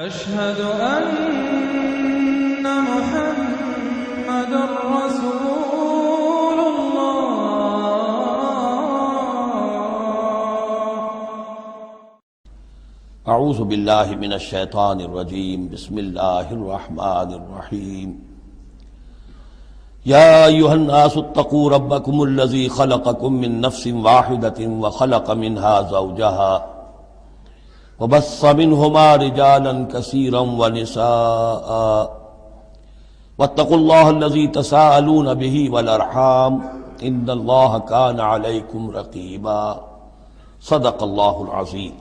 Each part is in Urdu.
أشهد أن محمد رسول الله. اعوذ باللہ من الشیطان الرجیم بسم اللہ الرحمن الرحیم یا ایہا الناس اتقوا ربکم الذی خلقکم من نفس واحدۃ وخلق منها زوجها وبث منهما رجالا كثيرا ونساء واتقوا الله الذي تساءلون به والارحام ان الله كان عليكم رقيبا صدق الله العظيم.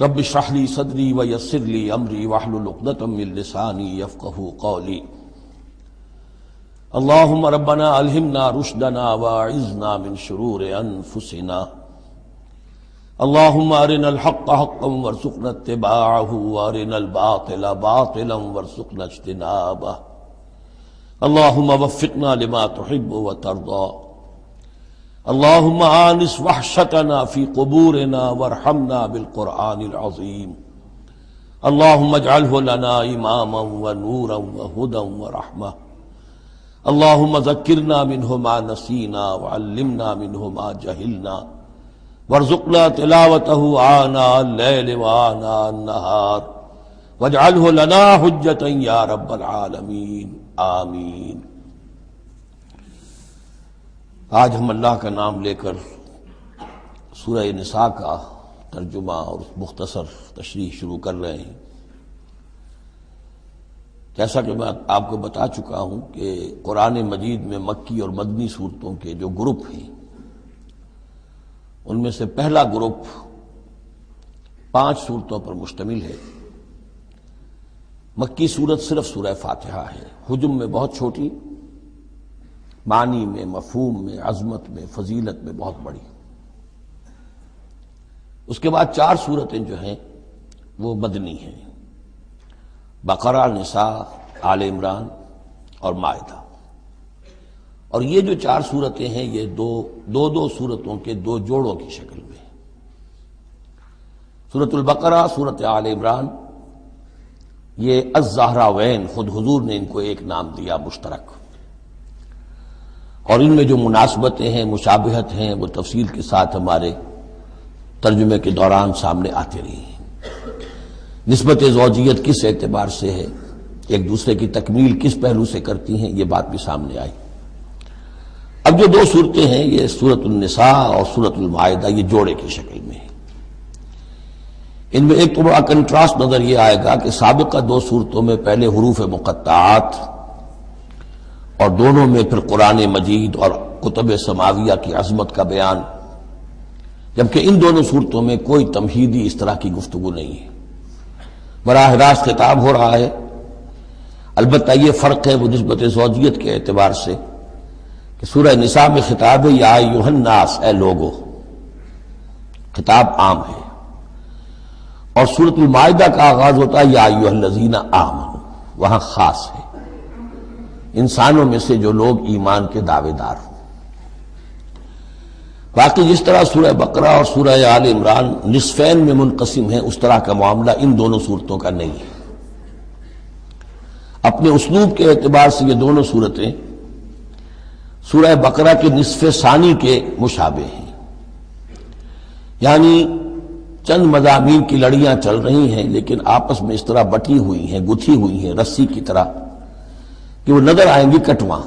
رب اشرح لي صدري ويسر لي امري واحلل عقدة من لساني يفقهوا قولي. اللهم ربنا الهمنا رشدنا واعذنا من شرور انفسنا. اللهم ارنا الحق حقا وارزقنا اتباعه وارنا الباطل باطلا وارزقنا اجتنابه. اللهم وفقنا لما تحب وترضى. اللهم آنس وحشتنا في قبورنا وارحمنا بالقرآن العظيم. اللهم اجعله لنا إماما ونورا وهدى ورحمة. اللهم ذكرنا منه ما نسينا وعلمنا منه ما جهلنا وارزقنا تلاوته آناء الليل وآناء النهار واجعله لنا حجة يا رب العالمين آمين. آج ہم اللہ کا نام لے کر سورہ نساء کا ترجمہ اور مختصر تشریح شروع کر رہے ہیں. جیسا کہ میں آپ کو بتا چکا ہوں کہ قرآن مجید میں مکی اور مدنی صورتوں کے جو گروپ ہیں ان میں سے پہلا گروپ 5 صورتوں پر مشتمل ہے. مکی صورت صرف سورہ فاتحہ ہے، حجم میں بہت چھوٹی، معنی میں، مفہوم میں، عظمت میں، فضیلت میں بہت بڑی. اس کے بعد 4 صورتیں جو ہیں وہ مدنی ہیں، بقرہ، نساء، آل عمران اور مائدہ. اور یہ جو 4 صورتیں ہیں یہ دو صورتوں کے 2 جوڑوں کی شکل میں. سورۃ البقرہ، سورۃ آل عمران، یہ الزہراوین، خود حضور نے ان کو ایک نام دیا مشترک، اور ان میں جو مناسبتیں ہیں، مشابہت ہیں، وہ تفصیل کے ساتھ ہمارے ترجمے کے دوران سامنے آتے رہی ہیں. نسبت زوجیت کس اعتبار سے ہے، ایک دوسرے کی تکمیل کس پہلو سے کرتی ہیں، یہ بات بھی سامنے آئی. اب جو 2 صورتیں ہیں یہ سورۃ النساء اور سورۃ المائدہ، یہ جوڑے کی شکل میں ہیں. ان میں ایک تو بڑا کنٹراسٹ نظر یہ آئے گا کہ سابقہ 2 صورتوں میں پہلے حروف مقطعات اور دونوں میں پھر قرآن مجید اور کتب سماویہ کی عظمت کا بیان، جبکہ ان دونوں صورتوں میں کوئی تمہیدی اس طرح کی گفتگو نہیں ہے، براہ راست خطاب ہو رہا ہے. البتہ یہ فرق ہے وہ نسبت زوجیت کے اعتبار سے کہ سورہ نساء میں خطاب ہے یا ایھا الناس، اے لوگو، خطاب عام ہے، اور سورۃ المائدہ کا آغاز ہوتا ہے یا ایھا الذین آمنوا، وہاں خاص ہے، انسانوں میں سے جو لوگ ایمان کے دعوے دار ہوں. باقی جس طرح سورہ بقرہ اور سورہ آل عمران نصفین میں منقسم ہیں، اس طرح کا معاملہ ان دونوں صورتوں کا نہیں ہے. اپنے اسلوب کے اعتبار سے یہ دونوں صورتیں سورہ بقرہ کے نصف ثانی کے مشابہ ہیں، یعنی چند مضامین کی لڑیاں چل رہی ہیں لیکن آپس میں اس طرح بٹی ہوئی ہیں، گتھی ہوئی ہیں رسی کی طرح کہ وہ نظر آئیں گی کٹواں.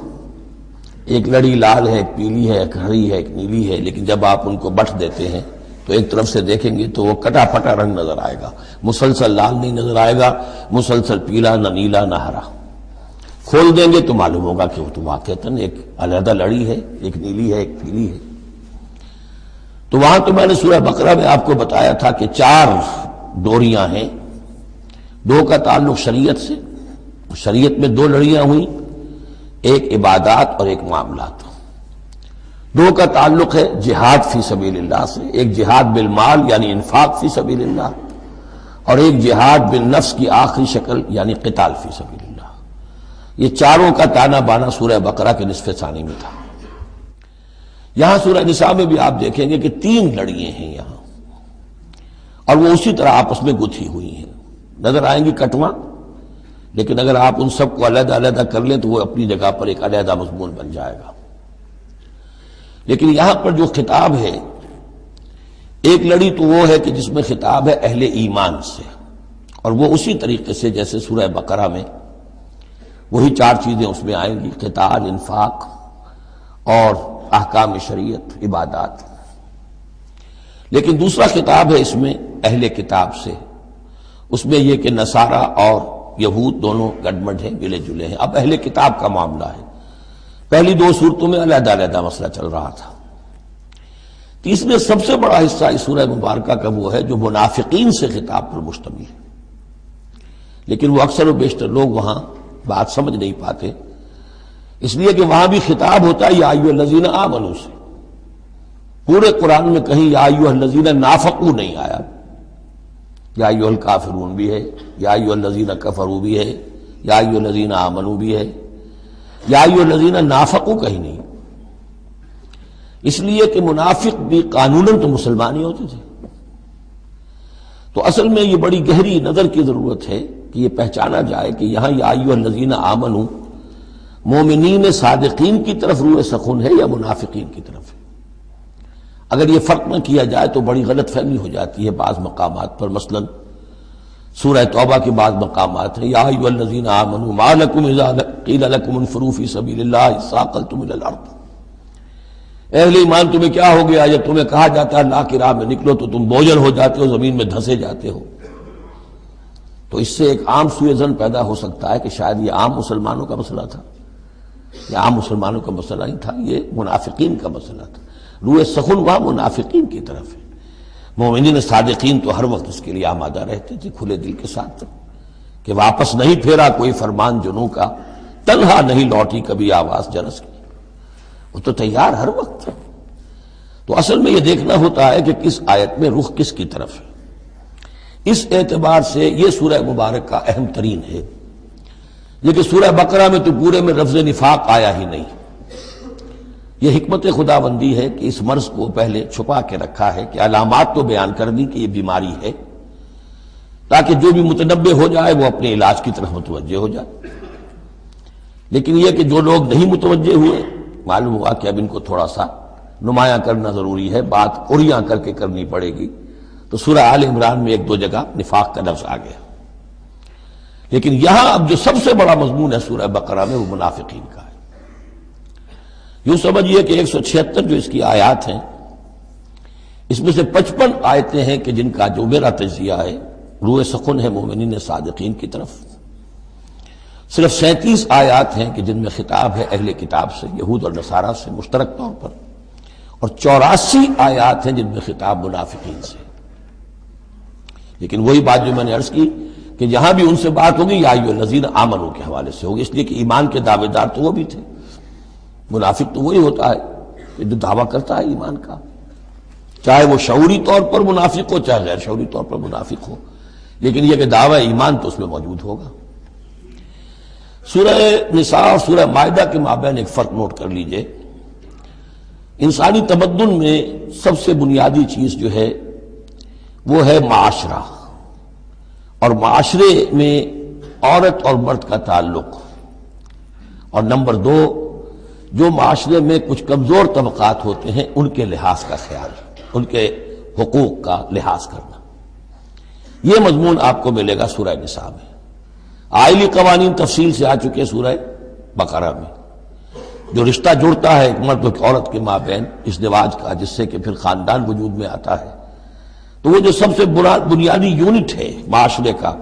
ایک لڑی لال ہے، ایک پیلی ہے، ایک ہری ہے، ایک نیلی ہے، لیکن جب آپ ان کو بٹ دیتے ہیں تو ایک طرف سے دیکھیں گے تو وہ کٹا پھٹا رنگ نظر آئے گا، مسلسل لال نہیں نظر آئے گا، مسلسل پیلا، نہ نیلا نہ ہرا. کھول دیں گے تو معلوم ہوگا کہ وہ تو واقعتاً ایک علیحدہ لڑی ہے، ایک نیلی ہے، ایک پیلی ہے. تو وہاں تو میں نے سورہ بقرہ میں آپ کو بتایا تھا کہ 4 ڈوریاں ہیں، 2 کا تعلق شریعت سے، شریعت میں 2 لڑیاں ہوئیں، ایک عبادات اور ایک معاملات. 2 کا تعلق ہے جہاد فی سبیل اللہ سے، ایک جہاد بالمال یعنی انفاق فی سبیل اللہ، اور ایک جہاد بالنفس کی آخری شکل یعنی قتال فی سبیل اللہ. یہ 4 کا تانا بانا سورہ بقرہ کے نصف ثانی میں تھا. یہاں سورہ نساء میں بھی آپ دیکھیں گے کہ 3 لڑیاں ہیں یہاں، اور وہ اسی طرح آپس میں گتھی ہوئی ہیں، نظر آئیں گی کٹواں، لیکن اگر آپ ان سب کو علیحدہ علیحدہ کر لیں تو وہ اپنی جگہ پر ایک علیحدہ مضمون بن جائے گا۔ لیکن یہاں پر جو خطاب ہے، ایک لڑی تو وہ ہے کہ جس میں خطاب ہے اہل ایمان سے، اور وہ اسی طریقے سے جیسے سورہ بقرہ میں وہی 4 چیزیں اس میں آئیں گی، قتال، انفاق اور احکام شریعت، عبادات۔ لیکن دوسرا خطاب ہے اس میں اہل کتاب سے، اس میں یہ کہ نصارہ اور یہود دونوں گڈمڈ ہیں، ملے جلے ہیں۔ اب اہل کتاب کا معاملہ ہے، پہلی 2 صورتوں میں علیحدہ علیحدہ مسئلہ چل رہا تھا۔ تیسرے سب سے بڑا حصہ اس سورہ مبارکہ کا وہ ہے جو منافقین سے خطاب پر مشتمل ہے، لیکن وہ اکثر و بیشتر لوگ وہاں بات سمجھ نہیں پاتے، اس لیے کہ وہاں بھی خطاب ہوتا ہے یا ایھا الذین آمنوا سے۔ پورے قرآن میں کہیں یا ایھا الذین نافقوا نہیں آیا، یا ایھا الکافرون بھی ہے، یا ایھا الذین کفروا بھی ہے، یا ایھا الذین آمنوا بھی ہے، یا ایھا الذین نافقوا کہیں نہیں، اس لیے کہ منافق بھی قانوناً تو مسلمان ہی ہوتے تھے۔ تو اصل میں یہ بڑی گہری نظر کی ضرورت ہے کہ یہ پہچانا جائے کہ یہاں یا ایھا الذین آمنوا مومنین صادقین کی طرف روح سخن ہے یا منافقین کی طرف ہے۔ اگر یہ فرق نہ کیا جائے تو بڑی غلط فہمی ہو جاتی ہے بعض مقامات پر، مثلا سورہ توبہ کے بعض مقامات ہیں یا ایھا الذین آمنوا ما لکم اذا قیل لکم انفروا فی سبیل اللہ اثاقلتم الی الارض، اہل ایمان تمہیں کیا ہو گیا جب تمہیں کہا جاتا ہے اللہ کی راہ میں نکلو تو تم بوجھل ہو جاتے ہو، زمین میں دھنسے جاتے ہو۔ تو اس سے ایک عام سوء ظن پیدا ہو سکتا ہے کہ شاید یہ عام مسلمانوں کا مسئلہ تھا، یہ عام مسلمانوں کا مسئلہ نہیں تھا، یہ منافقین کا مسئلہ تھا۔ روح سخن وہاں منافقین کی طرف ہے، مومنین صادقین تو ہر وقت اس کے لیے آمادہ رہتے تھے کھلے دل کے ساتھ کہ واپس نہیں پھیرا کوئی فرمان جنوں کا، تنہا نہیں لوٹی کبھی آواز جرس کی، وہ تو تیار ہر وقت تھا۔ تو اصل میں یہ دیکھنا ہوتا ہے کہ کس آیت میں رخ کس کی طرف ہے۔ اس اعتبار سے یہ سورہ مبارک کا اہم ترین ہے، لیکن سورہ بقرہ میں تو پورے میں لفظ نفاق آیا ہی نہیں۔ یہ حکمت خداوندی ہے کہ اس مرض کو پہلے چھپا کے رکھا ہے، کہ علامات تو بیان کر دی کہ یہ بیماری ہے، تاکہ جو بھی متنبہ ہو جائے وہ اپنے علاج کی طرف متوجہ ہو جائے۔ لیکن یہ کہ جو لوگ نہیں متوجہ ہوئے، معلوم ہوا کہ اب ان کو تھوڑا سا نمایاں کرنا ضروری ہے، بات قریاں کر کے کرنی پڑے گی۔ تو سورہ آل عمران میں 1-2 جگہ نفاق کا لفظ آ گیا، لیکن یہاں اب جو سب سے بڑا مضمون ہے سورہ بقرہ میں وہ منافقین کا ہے۔ یوں سمجھیے کہ 176 جو اس کی آیات ہیں، اس میں سے 55 آیتیں ہیں کہ جن کا جو میرا تجزیہ ہے روح سخن ہے مومنین صادقین کی طرف، صرف 37 آیات ہیں کہ جن میں خطاب ہے اہل کتاب سے، یہود اور نصارہ سے مشترک طور پر، اور 84 آیات ہیں جن میں خطاب منافقین سے۔ لیکن وہی بات جو میں نے عرض کی کہ جہاں بھی ان سے بات ہوگی یا ایھا الذین آمنوا کے حوالے سے ہوگی، اس لیے کہ ایمان کے دعوے دار تو وہ بھی تھے، منافق تو وہی ہوتا ہے کہ جو دعویٰ کرتا ہے ایمان کا، چاہے وہ شعوری طور پر منافق ہو چاہے غیر شعوری طور پر منافق ہو، لیکن یہ کہ دعوی ایمان تو اس میں موجود ہوگا۔ سورہ نساء اور سورہ مائدہ کے مابین ایک فرق نوٹ کر لیجئے۔ انسانی تمدن میں سب سے بنیادی چیز جو ہے وہ ہے معاشرہ، اور معاشرے میں عورت اور مرد کا تعلق، اور نمبر 2 جو معاشرے میں کچھ کمزور طبقات ہوتے ہیں ان کے لحاظ کا خیال، ان کے حقوق کا لحاظ کرنا۔ یہ مضمون آپ کو ملے گا سورہ نساء میں۔ آئلی قوانین تفصیل سے آ چکے سورہ بقرہ میں، جو رشتہ جڑتا ہے ایک مرد اور ایک عورت کے مابین ازدواج کا، جس سے کہ پھر خاندان وجود میں آتا ہے، تو وہ جو سب سے بنیادی یونٹ ہے معاشرے کا،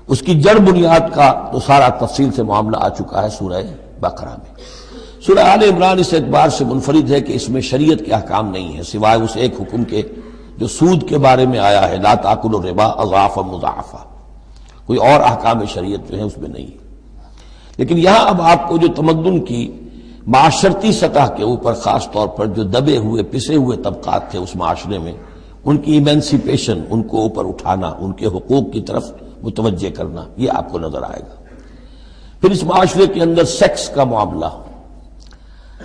اس کی جڑ بنیاد کا تو سارا تفصیل سے معاملہ آ چکا ہے سورہ بقرہ میں۔ سورہ آل عمران اس اعتبار سے منفرد ہے کہ اس میں شریعت کے احکام نہیں ہیں سوائے اس ایک حکم کے جو سود کے بارے میں آیا ہے، لا تاکلوا الربا اضعافا مضاعفا، کوئی اور احکام شریعت جو ہے اس میں نہیں۔ لیکن یہاں اب آپ کو جو تمدن کی معاشرتی سطح کے اوپر خاص طور پر جو دبے ہوئے پسے ہوئے طبقات تھے اس معاشرے میں، ان کی ایمینسیپیشن، ان کو اوپر اٹھانا، ان کے حقوق کی طرف متوجہ کرنا، یہ آپ کو نظر آئے گا۔ پھر اس معاشرے کے اندر سیکس کا معاملہ،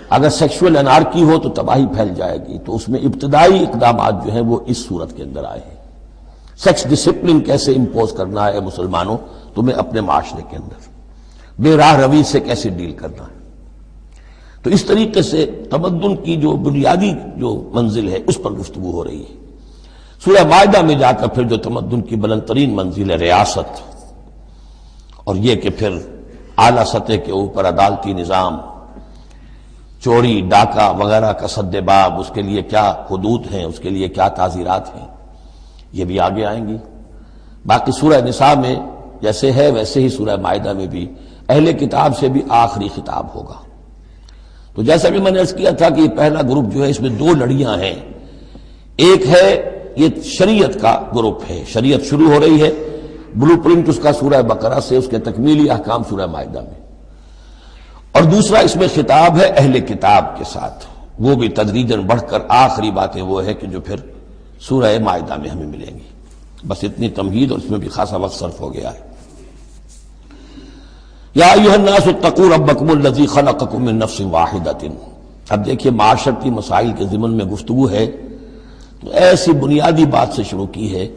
اگر سیکشول انارکی ہو تو تباہی پھیل جائے گی، تو اس میں ابتدائی اقدامات جو ہیں وہ اس صورت کے اندر آئے ہیں۔ سیکس ڈسپلن کیسے امپوز کرنا ہے مسلمانوں تمہیں اپنے معاشرے کے اندر، بے راہ روی سے کیسے ڈیل کرنا ہے۔ تو اس طریقے سے تمدن کی جو بنیادی جو منزل ہے اس پر گفتگو ہو رہی ہے۔ سورہ مائدہ میں جا کر پھر جو تمدن کی بلند ترین منزل ہے ریاست، اور یہ کہ پھر اعلیٰ سطح کے اوپر عدالتی نظام، چوری ڈاکہ وغیرہ کا سد باب، اس کے لیے کیا حدود ہیں، اس کے لیے کیا تعزیرات ہیں، یہ بھی آگے آئیں گی۔ باقی سورہ نساء میں جیسے ہے ویسے ہی سورہ مائدہ میں بھی اہل کتاب سے بھی آخری خطاب ہوگا۔ تو جیسا کہ میں نے عرض کیا تھا کہ یہ پہلا گروپ جو ہے اس میں دو لڑیاں ہیں، ایک ہے یہ شریعت کا گروپ ہے، شریعت شروع ہو رہی ہے، بلو پرنٹ اس کا سورہ بقرہ سے، اس کے تکمیلی احکام سورہ مائدہ میں، اور دوسرا اس میں خطاب ہے اہل کتاب کے ساتھ، وہ بھی تدریجاً بڑھ کر آخری باتیں وہ ہے کہ جو پھر سورہ مائدہ میں ہمیں ملیں گی۔ بس اتنی تمہید، اور اس میں بھی خاصا وقت صرف ہو گیا ہے۔ یا ایھا الناس اتقوا ربکم الذی خلقکم من نفس واحدۃ۔ اب دیکھیے معاشرتی مسائل کے ضمن میں گفتگو ہے تو ایسی بنیادی بات سے شروع کی ہے،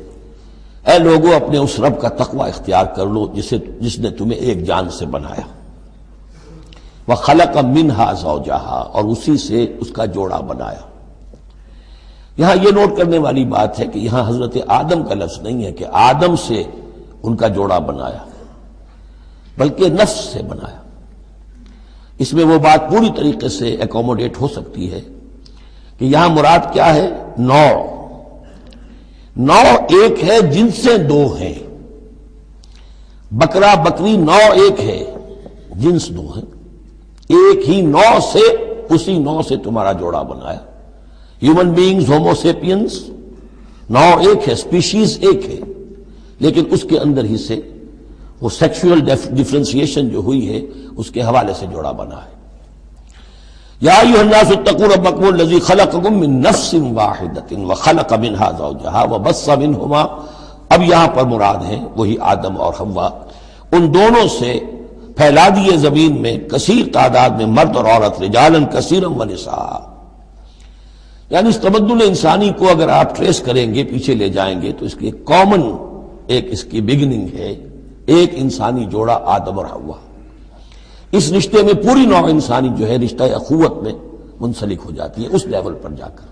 اے لوگوں اپنے اس رب کا تقوی اختیار کر لو جس نے تمہیں ایک جان سے بنایا، وخلق منہا زوجہا، اور اسی سے اس کا جوڑا بنایا۔ یہاں یہ نوٹ کرنے والی بات ہے کہ یہاں حضرت آدم کا لفظ نہیں ہے کہ آدم سے ان کا جوڑا بنایا، بلکہ نفس سے بنایا۔ اس میں وہ بات پوری طریقے سے ایکوموڈیٹ ہو سکتی ہے کہ یہاں مراد کیا ہے؟ نوع ایک ہے، جنسیں دو ہیں، بکرا بکری نوع ایک ہے، جنس دو ہیں، ایک ہی نوع سے، اسی نوع سے تمہارا جوڑا بنایا۔ ہیومن بینگز ہومو سیپینز نوع ایک ہے، اسپیشیز ایک ہے، لیکن اس کے اندر ہی سے وہ سیکشول ڈفرینسیشن جو ہوئی ہے اس کے حوالے سے جوڑا بنا ہے۔ یا ایھا الناس اتقوا ربکم الذی خلقکم من نفس واحدۃ وخلق منھا زوجہا وبث منہما، اب یہاں پر مراد ہیں وہی آدم اور حوا، ان دونوں سے پھیلا دیے زمین میں کثیر تعداد میں مرد اور عورت، رجالا کثیرا ونساء۔ یعنی اس تمدن انسانی کو اگر آپ ٹریس کریں گے، پیچھے لے جائیں گے، تو اس کی کامن ایک اس کی بگننگ ہے، ایک انسانی جوڑا آدم اور حوا۔ اس رشتے میں پوری نوع انسانی جو ہے رشتہ اخوت میں منسلک ہو جاتی ہے، اس لیول پر جا کر۔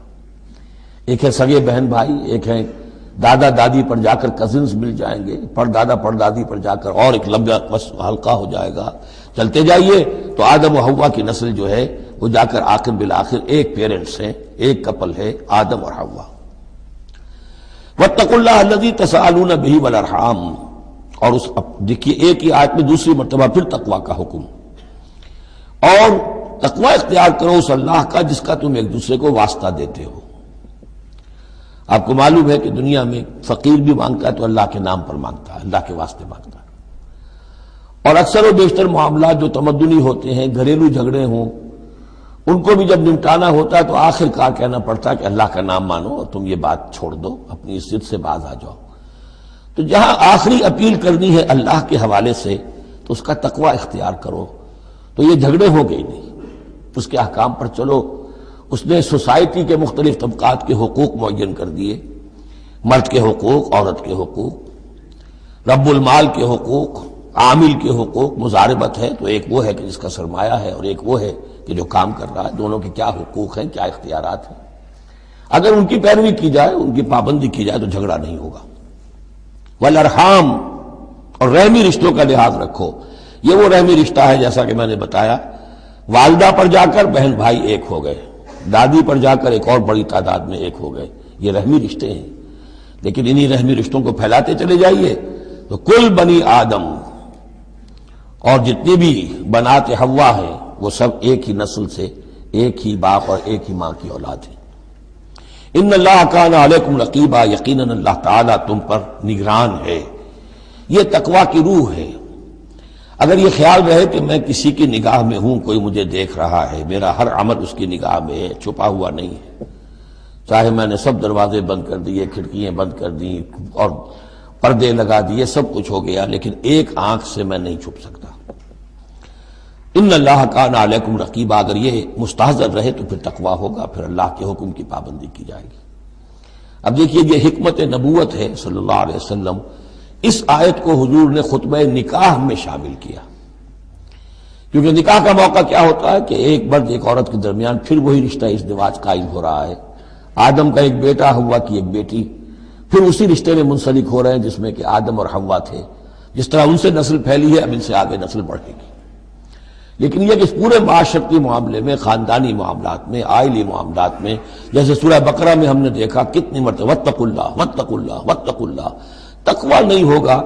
ایک ہے سگے بہن بھائی، ایک ہے دادا دادی پر جا کر کزنز مل جائیں گے، پردادا پردادی پر جا کر اور ایک لمبا حلقہ ہو جائے گا، چلتے جائیے تو آدم و حوا کی نسل جو ہے وہ جا کر آخر بالآخر ایک پیرنٹس ہیں، ایک کپل ہے، آدم اور حوا۔ واتقوا اللہ الذی تساءلون بہ والارحام، اور اس دیکھیے ایک ہی آیت میں دوسری مرتبہ پھر تقوی کا حکم، اور تقوی اختیار کرو اس اللہ کا جس کا تم ایک دوسرے کو واسطہ دیتے ہو۔ آپ کو معلوم ہے کہ دنیا میں فقیر بھی مانگتا ہے تو اللہ کے نام پر مانگتا ہے، اللہ کے واسطے مانگتا ہے، اور اکثر و بیشتر معاملات جو تمدنی ہوتے ہیں، گھریلو جھگڑے ہوں، ان کو بھی جب نمٹانا ہوتا ہے تو آخر کار کہنا پڑتا ہے کہ اللہ کا نام مانو اور تم یہ بات چھوڑ دو، اپنی عزت سے باز آ جاؤ۔ تو جہاں آخری اپیل کرنی ہے اللہ کے حوالے سے تو اس کا تقوی اختیار کرو، تو یہ جھگڑے ہو گئی نہیں، اس کے احکام پر چلو۔ اس نے سوسائٹی کے مختلف طبقات کے حقوق معین کر دیے، مرد کے حقوق، عورت کے حقوق، رب المال کے حقوق، عامل کے حقوق، مضاربت ہے تو ایک وہ ہے کہ جس کا سرمایہ ہے، اور ایک وہ ہے کہ جو کام کر رہا ہے، دونوں کے کیا حقوق ہیں، کیا اختیارات ہیں۔ اگر ان کی پیروی کی جائے، ان کی پابندی کی جائے تو جھگڑا نہیں ہوگا۔ والارحام، اور رحمی رشتوں کا لحاظ رکھو۔ یہ وہ رحمی رشتہ ہے جیسا کہ میں نے بتایا، والدہ پر جا کر بہن بھائی ایک ہو گئے، دادی پر جا کر ایک اور بڑی تعداد میں ایک ہو گئے، یہ رحمی رشتے ہیں۔ لیکن انہی رحمی رشتوں کو پھیلاتے چلے جائیے تو کل بنی آدم، اور جتنی بھی بنات حوا ہیں وہ سب ایک ہی نسل سے، ایک ہی باپ اور ایک ہی ماں کی اولاد ہیں۔ ان اللہ کان علیکم رقیبا، یقیناً اللہ تعالیٰ تم پر نگران ہے۔ یہ تقوی کی روح ہے۔ اگر یہ خیال رہے کہ میں کسی کی نگاہ میں ہوں، کوئی مجھے دیکھ رہا ہے، میرا ہر عمل اس کی نگاہ میں ہے، چھپا ہوا نہیں ہے، چاہے میں نے سب دروازے بند کر دیے، کھڑکیاں بند کر دی اور پردے لگا دیے، سب کچھ ہو گیا، لیکن ایک آنکھ سے میں نہیں چھپ سکتا۔ ان اللہ کان علیکم رقیبا، اگر یہ مستحضر رہے تو پھر تقوی ہوگا، پھر اللہ کے حکم کی پابندی کی جائے گی۔ اب دیکھیے یہ حکمت نبوت ہے صلی اللہ علیہ وسلم، اس آیت کو حضور نے خطبہ نکاح میں شامل کیا، کیونکہ نکاح کا موقع کیا ہوتا ہے کہ ایک مرد ایک عورت کے درمیان پھر وہی رشتہ ازدواج قائم ہو رہا ہے، آدم کا ایک بیٹا، حوا کی ایک بیٹی، پھر اسی رشتے میں منسلک ہو رہے ہیں جس میں کہ آدم اور حوا تھے، جس طرح ان سے نسل پھیلی ہے اب ان سے آگے نسل بڑھے گی۔ لیکن یہ کہ اس پورے معاشرتی معاملے میں، خاندانی معاملات میں، عائلی معاملات میں، جیسے سورہ بقرہ میں ہم نے دیکھا کتنی مرتبہ واتقوا اللہ واتقوا اللہ واتقوا اللہ، تقوی نہیں ہوگا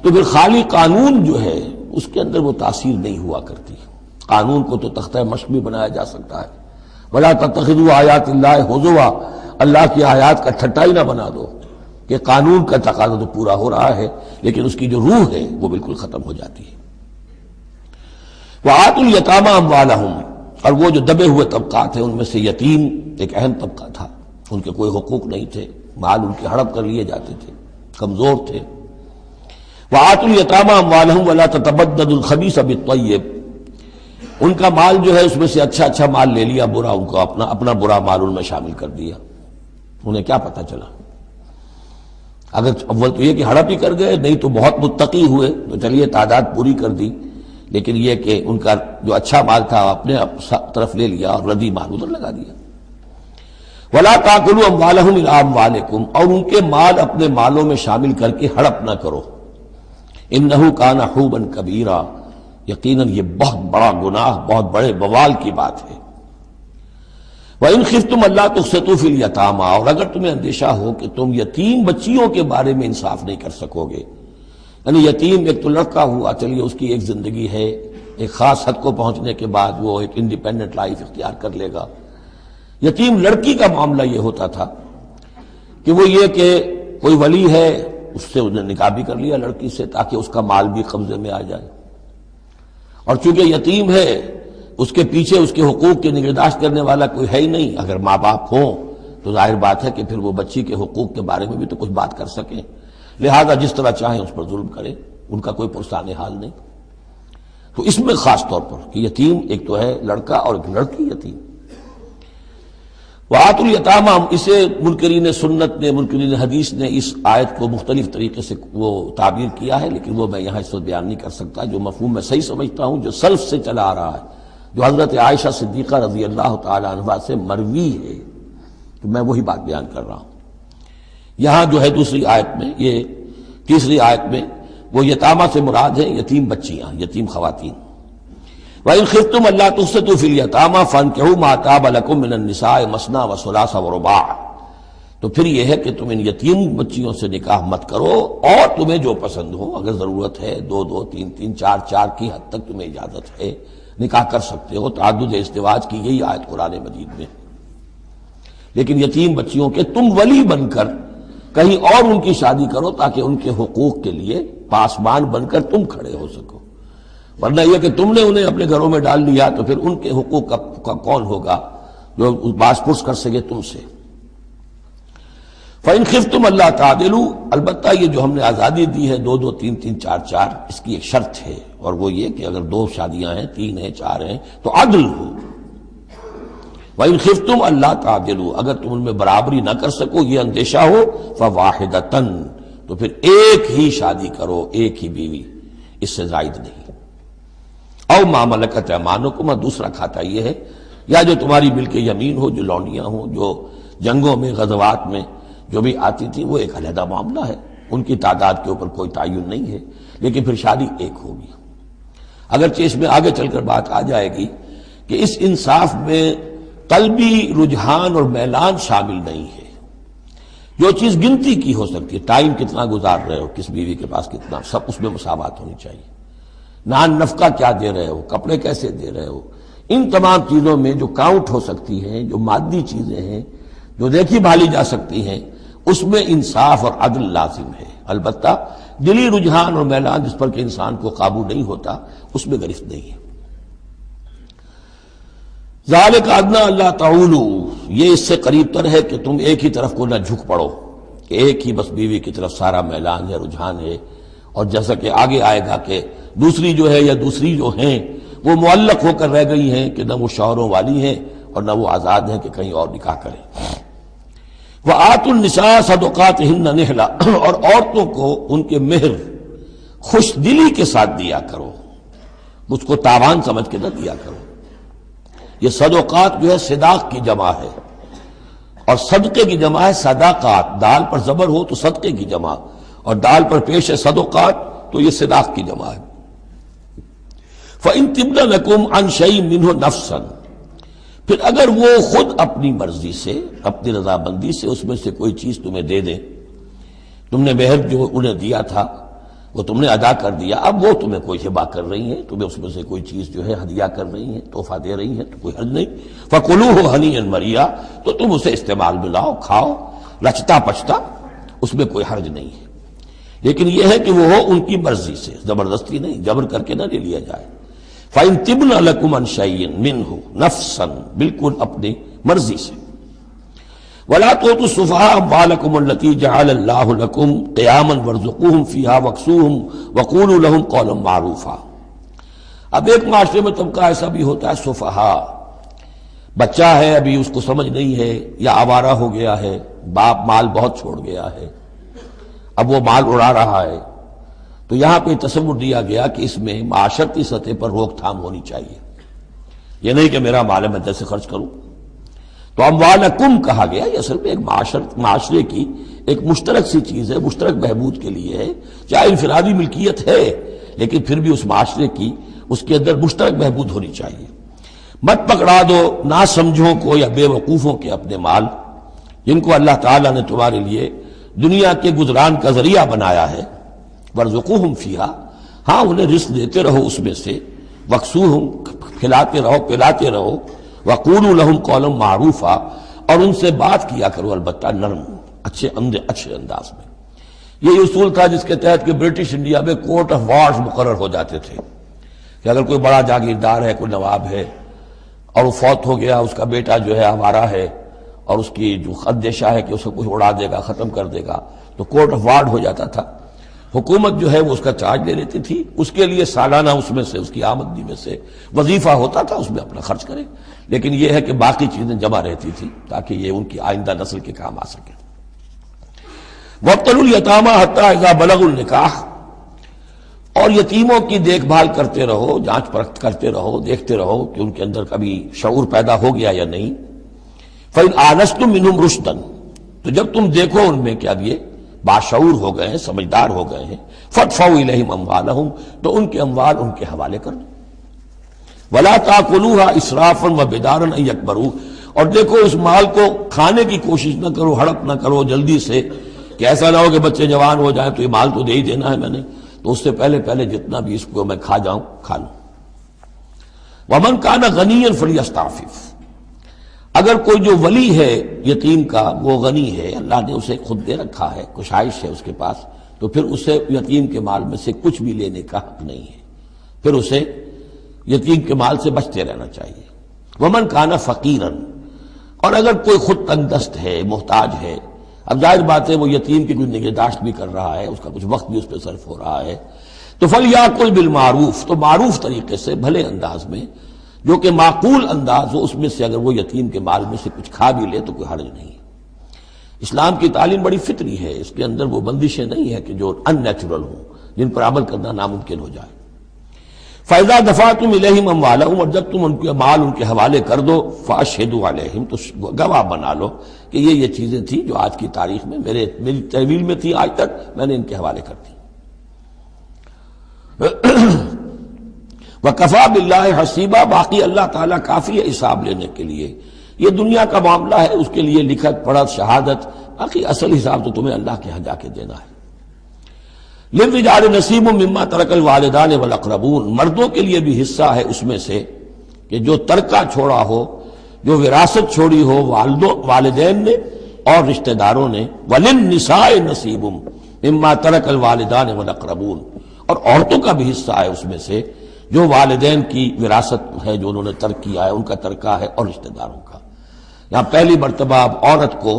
تو پھر خالی قانون جو ہے اس کے اندر وہ تاثیر نہیں ہوا کرتی۔ قانون کو تو تختہ مشق بھی بنایا جا سکتا ہے، وَلَا تَتَّخِذُوا آیَاتِ اللَّهِ هُزُوًا، اللہ کی آیات کا ٹھٹا ہی نہ بنا دو، کہ قانون کا تقاضا تو پورا ہو رہا ہے لیکن اس کی جو روح ہے وہ بالکل ختم ہو جاتی ہے۔ وَآتُوا الْيَتَامَىٰ أَمْوَالَهُمْ، اور وہ جو دبے ہوئے طبقات ہیں ان میں سے یتیم ایک اہم طبقہ تھا، ان کے کوئی حقوق نہیں تھے، مال ان کے ہڑپ کر لیے جاتے تھے، کمزور تھے۔ وَآتُوا الْيَتَامَىٰ أَمْوَالَهُمْ وَلَا تَتَبَدَّلُوا الْخَبِيثَ بِالطَّيِّبِ، ان کا مال جو ہے اس میں سے اچھا مال لے لیا، برا ان کو اپنا برا مال ان میں شامل کر دیا۔ انہیں کیا پتہ چلا؟ اگر اول تو یہ کہ ہڑپ ہی کر گئے، نہیں تو بہت متقی ہوئے تو چلیے تعداد پوری کر دی، لیکن یہ کہ ان کا جو اچھا مال تھا اپنے طرف لے لیا اور ردی مال ادھر لگا دیا۔ وَلَا تَأْكُلُوا أَمْوَالَهُمْ إِلَىٰ أَمْوَالِكُمْ، اور ان کے مال اپنے مالوں میں شامل کر کے ہڑپ نہ کرو۔ إِنَّهُ كَانَ حُوبًا كَبِيرًا، یقیناً یہ بہت بڑا گناہ، بہت بڑے بوال کی بات ہے۔ وَإِنْ خِفْتُمْ أَلَّا تُقْسِطُوا فِي الْيَتَامَىٰ، اور اگر تمہیں اندیشہ ہو کہ تم یتیم بچیوں کے بارے میں انصاف نہیں کر سکو گے، یعنی یتیم ایک تو لڑکا ہوا، چلیے اس کی ایک زندگی ہے، ایک خاص حد کو پہنچنے کے بعد وہ ایک انڈیپینڈنٹ لائف اختیار کر لے گا۔ یتیم لڑکی کا معاملہ یہ ہوتا تھا کہ وہ یہ کہ کوئی ولی ہے، اس سے انہیں نکاح بھی کر لیا لڑکی سے تاکہ اس کا مال بھی قبضے میں آ جائے، اور چونکہ یتیم ہے اس کے پیچھے اس کے حقوق کی نگہداشت کرنے والا کوئی ہے ہی نہیں۔ اگر ماں باپ ہوں تو ظاہر بات ہے کہ پھر وہ بچی کے حقوق کے بارے میں بھی تو کچھ بات کر سکیں، لہذا جس طرح چاہیں اس پر ظلم کریں، ان کا کوئی پرسان حال نہیں۔ تو اس میں خاص طور پر کہ یتیم ایک تو ہے لڑکا اور ایک لڑکی یتیم۔ وَآتُوا الْيَتَامَىٰ، اسے منکرین سنت نے، منکرین حدیث نے اس آیت کو مختلف طریقے سے وہ تعبیر کیا ہے، لیکن وہ میں یہاں اس وقت بیان نہیں کر سکتا۔ جو مفہوم میں صحیح سمجھتا ہوں، جو سلف سے چلا آ رہا ہے، جو حضرت عائشہ صدیقہ رضی اللہ تعالی عنہا سے مروی ہے، تو میں وہی بات بیان کر رہا ہوں۔ یہاں جو ہے دوسری آیت میں، یہ تیسری آیت میں، وہ یتامہ سے مراد ہے یتیم بچیاں، یتیم خواتین۔ وَإِنْ خِفْتُمْ أَلَّا تُقْسِطُوا فِي الْيَتَامَىٰ فَانكِحُوا مَا طَابَ لَكُم مِّنَ النِّسَاءِ مَثْنَىٰ وَثُلَاثَ وَرُبَاعَ، تو پھر یہ ہے کہ تم ان یتیم بچیوں سے نکاح مت کرو، اور تمہیں جو پسند ہو، اگر ضرورت ہے دو دو تین تین چار چار کی حد تک تمہیں اجازت ہے، نکاح کر سکتے ہو۔ تعدد ازدواج کی یہی آیت قرآن مجید میں۔ لیکن یتیم بچیوں کے تم ولی بن کر کہیں اور ان کی شادی کرو تاکہ ان کے حقوق کے لیے پاسبان بن کر تم کھڑے ہو سکو، ورنہ یہ کہ تم نے انہیں اپنے گھروں میں ڈال لیا تو پھر ان کے حقوق کا کون ہوگا جو باز پرس کر سکے تم سے۔ فَإِنْ خِفْتُمْ أَلَّا تَعْدِلُوا، البتہ یہ جو ہم نے آزادی دی ہے دو دو تین تین چار چار، اس کی ایک شرط ہے، اور وہ یہ کہ اگر دو شادیاں ہیں، تین ہیں، چار ہیں، تو عدل ہو۔ وَإِنْ خِفْتُمْ أَلَّا تَعْدِلُوا، اگر تم ان میں برابری نہ کر سکو، یہ اندیشہ ہو، فَوَاحِدَةً، تو پھر ایک ہی شادی کرو، ایک ہی بیوی، اس سے زائد نہیں۔ او ما ملکت ایمانکم، دوسرا کھاتا یہ ہے، یا جو تمہاری ملک یمین ہو، جو لونڈیاں ہوں، جو جنگوں میں غزوات میں جو بھی آتی تھی، وہ ایک علیحدہ معاملہ ہے، ان کی تعداد کے اوپر کوئی تعین نہیں ہے، لیکن پھر شادی ایک ہوگی۔ اگرچہ اس میں آگے چل کر بات آ جائے گی کہ اس انصاف میں قلبی رجحان اور میلان شامل نہیں ہے، جو چیز گنتی کی ہو سکتی ہے، ٹائم کتنا گزار رہے ہو، کس بیوی کے پاس کتنا، سب اس میں مساوات ہونی چاہیے۔ نان نفقہ کیا دے رہے ہو، کپڑے کیسے دے رہے ہو، ان تمام چیزوں میں جو کاؤنٹ ہو سکتی ہیں، جو مادی چیزیں ہیں، جو دیکھی بھالی جا سکتی ہیں، اس میں انصاف اور عدل لازم ہے۔ البتہ دلی رجحان اور میلان جس پر کہ انسان کو قابو نہیں ہوتا، اس میں گرفت نہیں ہے۔ ذالک ادنیٰ اللہ تعولوا، یہ اس سے قریب تر ہے کہ تم ایک ہی طرف کو نہ جھک پڑو، کہ ایک ہی بس بیوی کی طرف سارا میلان ہے، رجحان ہے، اور جیسا کہ آگے آئے گا کہ دوسری جو ہے یا دوسری جو ہیں وہ معلق ہو کر رہ گئی ہیں کہ نہ وہ شوہروں والی ہیں اور نہ وہ آزاد ہیں کہ کہیں اور نکاح کریں۔ وَآتُوا النِّسَاءَ صَدُقَاتِهِنَّ نِحْلًا، اور عورتوں کو ان کے مہر خوش دلی کے ساتھ دیا کرو، اس کو تاوان سمجھ کے نہ دیا کرو۔ یہ صدقات جو ہے صداق کی جمع ہے، اور صدقے کی جمع ہے صداقات، دال پر زبر ہو تو صدقے کی جمع، اور دال پر پیش ہے صدقات تو یہ صداق کی جمع ہے۔ فَإِن طِبْنَ لَكُمْ عَنْ شَيْءٍ مِّنْهُ نَفْسًا، پھر اگر وہ خود اپنی مرضی سے، اپنی رضامندی سے اس میں سے کوئی چیز تمہیں دے دیں، تم نے مہر جو انہیں دیا تھا وہ تم نے ادا کر دیا، اب وہ تمہیں کوئی ہبہ کر رہی ہیں، تمہیں اس میں سے کوئی چیز جو ہے ہدیہ کر رہی ہیں، تحفہ دے رہی ہیں، تو کوئی حرج نہیں۔ فَكُلُوهُ هَنِيًّا مَرِيًّا، تو تم اسے استعمال میں لاؤ، کھاؤ رچتا پچتا، اس میں کوئی حرج نہیں ہے، لیکن یہ ہے کہ وہ ہو ان کی مرضی سے، زبردستی نہیں، جبر کر کے نہ لے لیا جائے۔ فَإِن طِبْنَ لَكُمْ عَنْ شَيْءٍ مِّنْهُ نَفْسًا، بالکل اپنی مرضی سے۔ وَلَا تُؤْتُوا السُّفَهَاءَ أَمْوَالَكُمُ الَّتِي جَعَلَ اللَّهُ لَكُمْ قِيَامًا وَارْزُقُوهُمْ فِيهَا وَاكْسُوهُمْ وَقُولُوا لَهُمْ قَوْلًا مَّعْرُوفًا۔ اب ایک معاشرے میں طبقہ ایسا بھی ہوتا ہے سفہاء، بچہ ہے ابھی اس کو سمجھ نہیں ہے، یا آوارہ ہو گیا ہے، باپ مال بہت چھوڑ گیا ہے، اب وہ مال اڑا رہا ہے، تو یہاں پہ تصور دیا گیا کہ اس میں معاشرتی سطح پر روک تھام ہونی چاہیے، یہ نہیں کہ میرا مال ہے میں جیسے خرچ کروں۔ تو اموالکم کہا گیا، یہ اصل میں ایک معاشرے کی ایک مشترک سی چیز ہے، مشترک بہبود کے لیے ہے، چاہے انفرادی ملکیت ہے لیکن پھر بھی اس معاشرے کی اس کے اندر مشترک بہبود ہونی چاہیے۔ مت پکڑا دو نا سمجھوں کو یا بے وقوفوں کے اپنے مال، جن کو اللہ تعالیٰ نے تمہارے لیے دنیا کے گزران کا ذریعہ بنایا ہے۔ وَارْزُقُوهُمْ فِيهَا، ہاں انہیں رزق دیتے رہو اس میں سے، وَاكْسُوهُمْ کھلاتے رہو پلاتے رہو، وَقُولُوا لَهُمْ قَوْلًا مَّعْرُوفًا، اور ان سے بات کیا کرو البتہ نرم اچھے انداز میں۔ یہ اصول تھا جس کے تحت کہ برٹش انڈیا میں کورٹ آف وارز مقرر ہو جاتے تھے، کہ اگر کوئی بڑا جاگیردار ہے، کوئی نواب ہے اور وہ فوت ہو گیا، اس کا بیٹا جو ہے آوارہ ہے اور اس کی جو اندیشہ ہے کہ اسے کچھ اڑا دے گا، ختم کر دے گا، تو کورٹ آف وارز ہو جاتا تھا، حکومت جو ہے وہ اس کا چارج لے لیتی تھی، اس کے لیے سالانہ اس میں سے اس کی آمدنی میں سے وظیفہ ہوتا تھا، اس میں اپنا خرچ کرے، لیکن یہ ہے کہ باقی چیزیں جمع رہتی تھی تاکہ یہ ان کی آئندہ نسل کے کام آ سکے۔ وَابْتَلُوا الْيَتَامَىٰ حَتَّىٰ إِذَا بَلَغُوا النِّكَاحَ، اور یتیموں کی دیکھ بھال کرتے رہو، جانچ پرکھ کرتے رہو، دیکھتے رہو کہ ان کے اندر کبھی شعور پیدا ہو گیا یا نہیں۔ فَإِنْ آنَسْتُم مِّنْهُمْ رُشْدًا، تو جب تم دیکھو ان میں کہ اب یہ باشعور ہو گئے ہیں، سمجھدار ہو گئے ہیں، فَادْفَعُوا إِلَيْهِمْ أَمْوَالَهُمْ، تو ان کے اموال ان کے حوالے کر دو۔ وَلَا تَأْكُلُوهَا إِسْرَافًا وَبِدَارًا أَن يَكْبَرُوا، اور دیکھو اس مال کو کھانے کی کوشش نہ کرو، ہڑپ نہ کرو جلدی سے، کہ ایسا نہ ہو کہ بچے جوان ہو جائیں تو یہ مال تو دے ہی دینا ہے میں نے، تو اس سے پہلے جتنا بھی اس کو میں کھا جاؤں کھا لوں۔ وَمَنْ كَانَ غَنِيًّا فَلْيَسْتَعْفِفْ، اگر کوئی جو ولی ہے یتیم کا وہ غنی ہے، اللہ نے اسے خود دے رکھا ہے، کشائش ہے اس کے پاس، تو پھر اسے یتیم کے مال میں سے کچھ بھی لینے کا حق نہیں ہے، پھر اسے یتیم کے مال سے بچتے رہنا چاہیے۔ وَمَنْ كَانَ فَقِيرًا، اور اگر کوئی خود تنگ دست ہے، محتاج ہے، اب ظاہر بات ہے وہ یتیم کی کوئی نگہداشت بھی کر رہا ہے، اس کا کچھ وقت بھی اس پہ صرف ہو رہا ہے، تو فَلْيَأْكُلْ بِالْمَعْرُوفِ، تو معروف طریقے سے بھلے انداز میں، جو کہ معقول انداز ہو، اس میں سے اگر وہ یتیم کے مال میں سے کچھ کھا بھی لے تو کوئی حرج نہیں ہے۔ اسلام کی تعلیم بڑی فطری ہے، اس کے اندر وہ بندشیں نہیں ہیں کہ جو ان نیچرل ہوں، جن پر عمل کرنا ناممکن ہو جائے۔ فَإِذَا دَفَعْتُمْ إِلَيْهِمْ أَمْوَالَهُمْ، اور جب تم ان کے مال ان کے حوالے کر دو، فَأَشْهِدُوا عَلَيْهِمْ، تو گواہ بنا لو کہ یہ چیزیں تھیں جو آج کی تاریخ میں میری تحویل میں تھی، آج تک میں نے ان کے حوالے کر دی۔ وَكَفَىٰ بِاللَّهِ حَسِيبًا، باقی اللہ تعالیٰ کافی ہے حساب لینے کے لیے، یہ دنیا کا معاملہ ہے، اس کے لیے لکھت پڑھت شہادت، باقی اصل حساب تو تمہیں اللہ کے ہاں جا کے دینا ہے۔ لِلرِّجَالِ نَصِيبٌ مِّمَّا تَرَكَ الْوَالِدَانِ وَالْأَقْرَبُونَ، مردوں کے لیے بھی حصہ ہے اس میں سے کہ جو ترکہ چھوڑا ہو، جو وراثت چھوڑی ہو والدین نے اور رشتہ داروں نے۔ وَلِلنِّسَاءِ نَصِيبٌ مِّمَّا تَرَكَ الْوَالِدَانِ وَالْأَقْرَبُونَ، اور عورتوں کا بھی حصہ ہے اس میں سے جو والدین کی وراثت ہے، جو انہوں نے ترک کیا ہے، ان کا ترکہ ہے، اور رشتہ داروں کا۔ یہاں پہلی مرتبہ اب عورت کو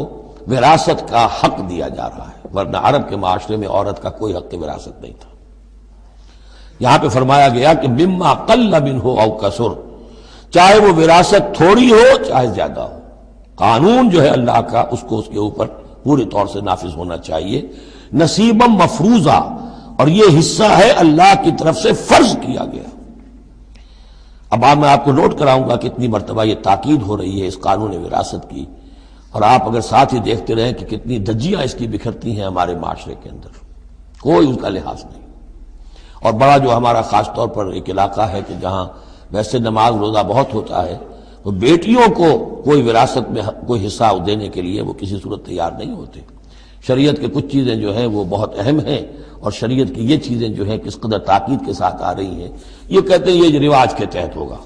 وراثت کا حق دیا جا رہا ہے، ورنہ عرب کے معاشرے میں عورت کا کوئی حق وراثت نہیں تھا۔ یہاں پہ فرمایا گیا کہ مما قل منہ او کثر، چاہے وہ وراثت تھوڑی ہو چاہے زیادہ ہو، قانون جو ہے اللہ کا اس کو اس کے اوپر پورے طور سے نافذ ہونا چاہیے. نصیبا مفروضہ، اور یہ حصہ ہے اللہ کی طرف سے فرض کیا گیا. اب میں آپ کو نوٹ کراؤں گا کتنی مرتبہ یہ تاکید ہو رہی ہے اس قانون وراثت کی، اور آپ اگر ساتھ ہی دیکھتے رہیں کہ کتنی دھجیاں اس کی بکھرتی ہیں ہمارے معاشرے کے اندر، کوئی اس کا لحاظ نہیں. اور بڑا جو ہمارا خاص طور پر ایک علاقہ ہے کہ جہاں ویسے نماز روزہ بہت ہوتا ہے، تو بیٹیوں کو کوئی وراثت میں کوئی حصہ دینے کے لیے وہ کسی صورت تیار نہیں ہوتے. شریعت کے کچھ چیزیں جو ہیں وہ بہت اہم ہیں، اور شریعت کی یہ چیزیں جو ہیں کس قدر تاکید کے ساتھ آ رہی ہیں، یہ کہتے ہیں یہ رواج کے تحت ہوگا.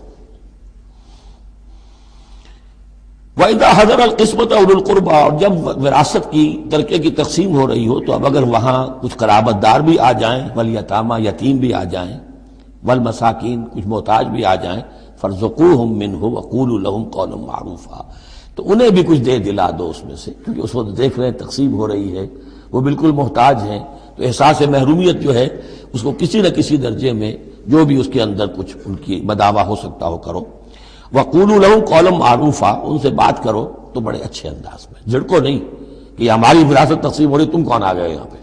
وَإِذَا حَضَرَ الْقِسْمَةَ أُولُو الْقُرْبَى، اور جب وراثت کی ترکے کی تقسیم ہو رہی ہو تو اب اگر وہاں کچھ قرابت دار بھی آ جائیں، والیتامى یتیم بھی آ جائیں، والمساکین کچھ محتاج بھی آ جائیں، فارزقوہم منہ وقولوا لہم قولا معروفا، تو انہیں بھی کچھ دے دلا دو اس میں سے، کیونکہ اس وقت دیکھ رہے ہیں تقسیم ہو رہی ہے، وہ بالکل محتاج ہیں، تو احساس محرومیت جو ہے اس کو کسی نہ کسی درجے میں جو بھی اس کے اندر کچھ ان کی بداوا ہو سکتا ہو کرو. وَقُولُوا لَهُمْ قَوْلًا مَعْرُوفًا، ان سے بات کرو تو بڑے اچھے انداز میں، جھڑکو نہیں کہ ہماری وراثت تقسیم ہو رہی تم کون آ گئے یہاں پہ.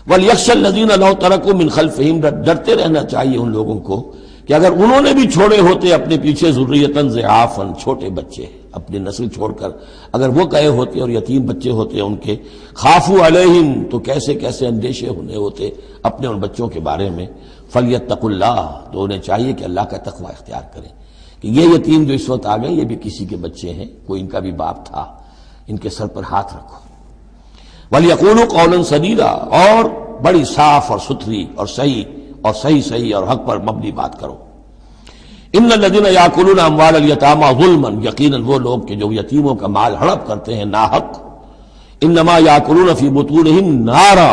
وَلْيَخْشَ الَّذِينَ لَوْ تَرَكُوا مِنْ خَلْفِهِمْ، ڈرتے رہنا چاہیے ان لوگوں کو کہ اگر انہوں نے بھی چھوڑے ہوتے اپنے پیچھے ذُرِّيَّةً ضِعَافًا، چھوٹے بچے، اپنی نسل چھوڑ کر اگر وہ گئے ہوتے اور یتیم بچے ہوتے ان کے، خافوا علیہم، تو کیسے کیسے اندیشے ہونے ہوتے اپنے ان بچوں کے بارے میں. فَلْيَتَّقُوا اللَّهَ، تو انہیں چاہیے کہ اللہ کا تقوی اختیار کریں کہ یہ یتیم جو اس وقت آ گئے یہ بھی کسی کے بچے ہیں، کوئی ان کا بھی باپ تھا، ان کے سر پر ہاتھ رکھو. وَلْيَقُولُوا قَوْلًا سَدِيدًا، اور بڑی صاف اور ستھری اور صحیح اور حق پر مبنی بات کرو. ان الذين ياكلون اموال اليتامى ظلما، یقیناً وہ لوگ کہ جو یتیموں کا مال ہڑپ کرتے ہیں ناحق، انما ياكلون في بطونهم نارا،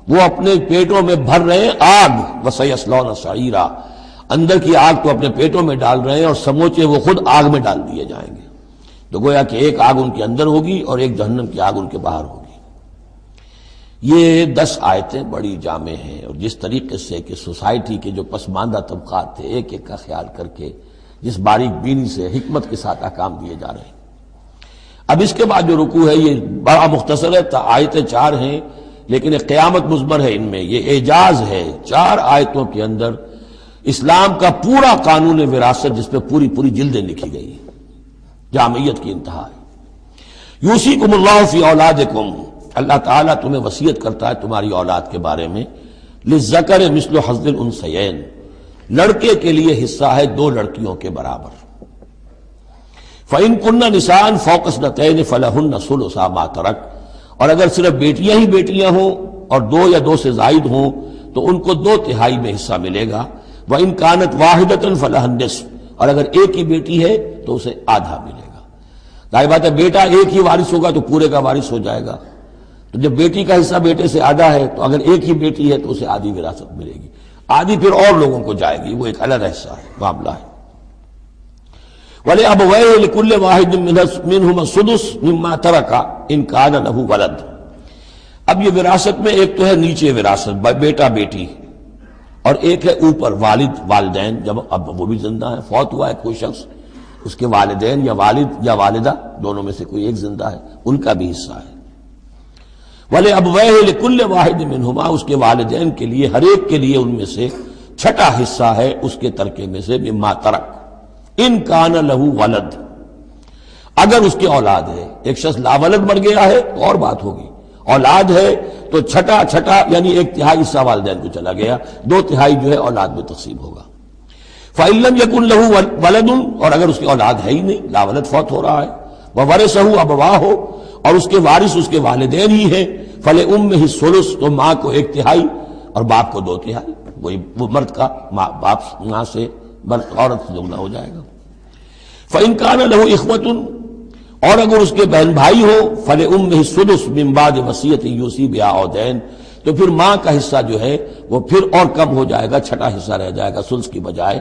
وہ اپنے پیٹوں میں بھر رہے ہیں آگ. وسيصلون سعيرا، اندر کی آگ تو اپنے پیٹوں میں ڈال رہے ہیں اور سموچے وہ خود آگ میں ڈال دیے جائیں گے. تو گویا کہ ایک آگ ان کے اندر ہوگی اور ایک جہنم کی آگ ان کے باہر ہوگی. یہ 10 آیتیں بڑی جامع ہیں، اور جس طریقے سے کہ سوسائٹی کے جو پسماندہ طبقات تھے ایک ایک کا خیال کر کے جس باریک بینی سے حکمت کے ساتھ احکام دیے جا رہے ہیں. اب اس کے بعد جو رکوع ہے یہ بڑا مختصر ہے، آیتیں 4 ہیں لیکن ایک قیامت مضمر ہے ان میں، یہ اعجاز ہے. 4 آیتوں کے اندر اسلام کا پورا قانون وراثت جس پہ پوری جلدیں لکھی گئی، جامعیت کی انتہا ہے. یوصیکم اللہ فی اولادکم، اللہ تعالیٰ تمہیں وصیت کرتا ہے تمہاری اولاد کے بارے میں. للذکر مثل حظ الانثیین، لڑکے کے لیے حصہ ہے 2 لڑکیوں کے برابر. فإن كن نساء فوق اثنتین فلہن ثلث ما ترک، اور اگر صرف بیٹیاں ہی بیٹیاں ہوں اور 2 یا 2 سے زائد ہوں تو ان کو 2/3 میں حصہ ملے گا. وإن كانت واحدة فلها النصف، اور اگر ایک ہی بیٹی ہے تو اسے آدھا ملے گا. ظاہر بات ہے بیٹا ایک ہی وارث ہوگا تو پورے کا وارث ہو جائے گا، تو جب بیٹی کا حصہ بیٹے سے آدھا ہے تو اگر ایک ہی بیٹی ہے تو اسے آدھی وراثت ملے گی، آدھی پھر اور لوگوں کو جائے گی، وہ ایک الگ حصہ ہے، معاملہ ہے. وَلِأَبَوَيْهِ لِكُلِّ وَاحِدٍ مِّنْهُمَا السُّدُسُ مِمَّا تَرَكَ إِن كَانَ لَهُ وَلَدٌ. اب یہ وراثت میں ایک تو ہے نیچے وراثت بیٹا بیٹی، اور ایک ہے اوپر والد والدین، جب اب وہ بھی زندہ ہے، فوت ہوا ہے کوئی شخص، اس کے والدین یا والد یا والدہ دونوں میں سے کوئی ایک زندہ ہے، ان کا بھی حصہ ہے. وَلِأَبْوَيْهِ لِكُلِّ وَاحِدٍ مِّنْهُمَا، اس کے والدین کے لیے ہر ایک کے لیے ان میں سے چھٹا حصہ ہے اس کے ترکے میں سے، مما ترک ان کان لہو ولد، اگر اس کی اولاد ہے. ایک شخص لا ولد مر گیا ہے تو اور بات ہوگی، اولاد ہے تو چھٹا یعنی 1/3 حصہ والدین کو چلا گیا، 2/3 جو ہے اولاد میں تقسیم ہوگا. فَإِن لَّمْ يَكُن لَّهُ وَلَدٌ، اور اگر اس کی اولاد ہے ہی نہیں، لا ولد فوت ہو رہا ہے، وَوَرِثَهُ أَبَوَاهُ، اور اس کے وارث اس کے والدین ہی ہیں، فَلِأُمِّهِ الثُّلُثُ، تو ماں کو 1/3 اور باپ کو 2/3، وہ مرد کا باپ ماں سے عورت سے دگنا ہو جائے گا. فَإِن كَانَ لَهُ إِخْوَةٌ، اور اگر اس کے بہن بھائی ہو، فَلِأُمِّهِ السُّدُسُ مِن بَعْدِ وَصِيَّةٍ يُوصِي بِهَا أَوْ دَيْنٍ، تو پھر ماں کا حصہ جو ہے وہ پھر اور کم ہو جائے گا، چھٹا حصہ رہ جائے گا سلس کی بجائے،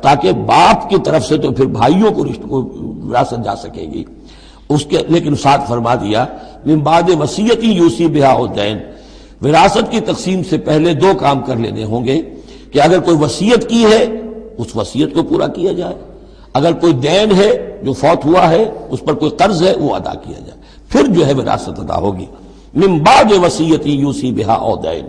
تاکہ باپ کی طرف سے تو پھر بھائیوں کو وراثت جا سکے گی اس کے. لیکن ساتھ فرما دیا من بعد وصیۃ یوصی بہا او دین، وراثت کی تقسیم سے پہلے 2 کام کر لینے ہوں گے کہ اگر کوئی وصیت کی ہے اس وصیت کو پورا کیا جائے، اگر کوئی دین ہے جو فوت ہوا ہے، اس پر کوئی قرض ہے، وہ ادا کیا جائے، پھر جو ہے وراثت ادا ہوگی۔ من بعد وصیت یوصی بہا او دین،